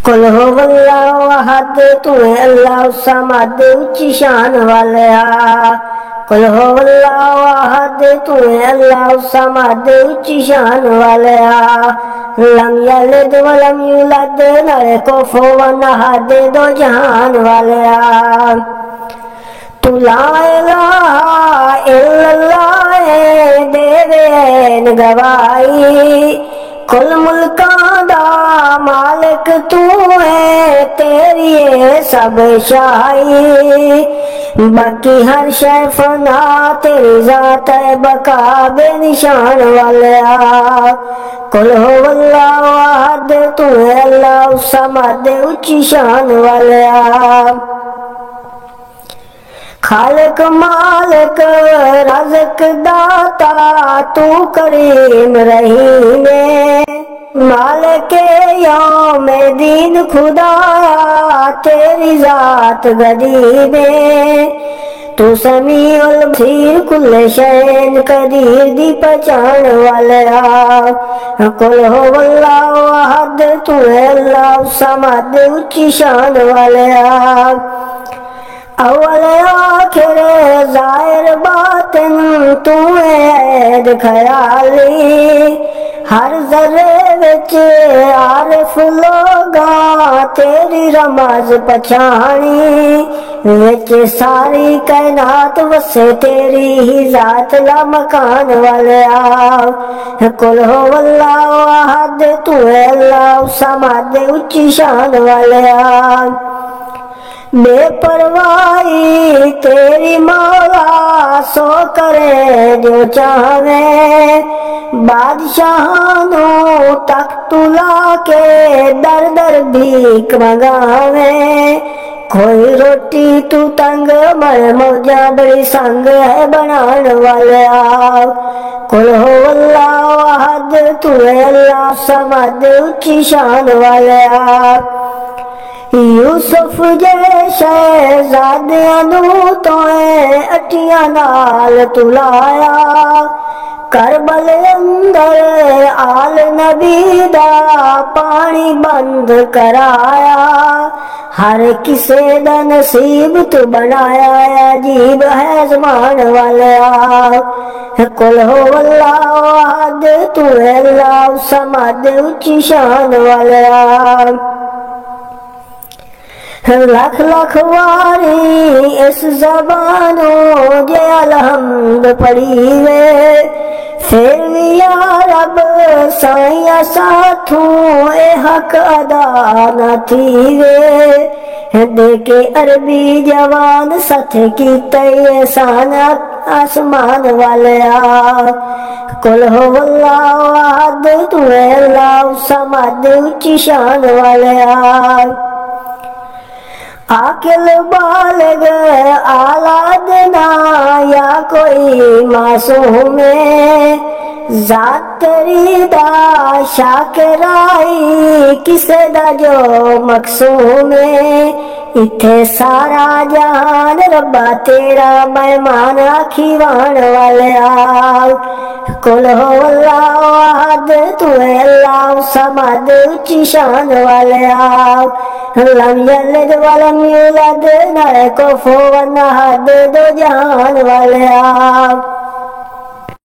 قل هو اللہ احد تو ہے اللہ الصمد اونچی شان والیا قل هو اللہ احد تو ہے اللہ الصمد اونچی شان والیا لم یلد ولم یولد نہ کفوا احد دو جہان والیا تو لا الہ الا اللہ دے دین گواہی کل ملکاں دا مالک تو ہے تیری ہے سب شاہی باقی ہر شے فنا تیری ذات ہے بقا بے نشان والیا قل هو اللہ احد تو ہے اللہ الصمد اونچی شان والیا خالق مالک رزق داتا تو کریم رحیم مالک یوم دین خدا تیری ذات غریب تو سمیع البصیر کل شین قدیر دی پہچان والیا قل هو اللہ احد تو ہے اللہ الصمد اونچی شان والیا اول آخر ظاہر باطن تو عید خیالی ہر ذرے وچ عارف لوگا تیری رمز پچھانی وچ ساری کائنات وسے تیری ہی ذات لا مکان والیا قل هو اللہ احد تو ہے اللہ الصمد اونچی شان والیا بے پرواہی تیری مولا سو کرے جو چاہے بادشاہانوں تخت لا کے در در بھیک منگاوے کوئی روٹی تو تنگ مر موجہ بڑی سنگ ہے بنان والیا قل هو اللہ احد تو ہے اللہ الصمد اونچی شان والیا یوسف جے شہزادیاں نو تو اٹیاں نال تلایا کربل اندر آل نبی دا پانی بند کرایا ہر کسے دا نصیب تو بنایا عجیب ہے زمان والیا قل هو اللہ احد تو ہے اللہ الصمد اونچی شان والیا لکھ لکھ واری اس زبانوں جے الحمد پڑھی وے پھر بھی یا رب سائیں ساتھوں اے حق ادا نہ تھی وے دیکھے عربی جوان ست کی احسان آسمان والیا قل هو اللہ احد تو ہے اللہ الصمد اونچی شان والیا عاقل بالغ اولاد نہ یا کوئی معصوم ذات تیری دا شاکرائی کسے دا جو مقصوم اتھے سارا جہان ربا تیرا مہمان آکھیوان والیا قل هو اللہ احد تو ہے اللہ الصمد اونچی شان والیا لم یلد ولم یولد نہ کفوا احد دو جہان والیا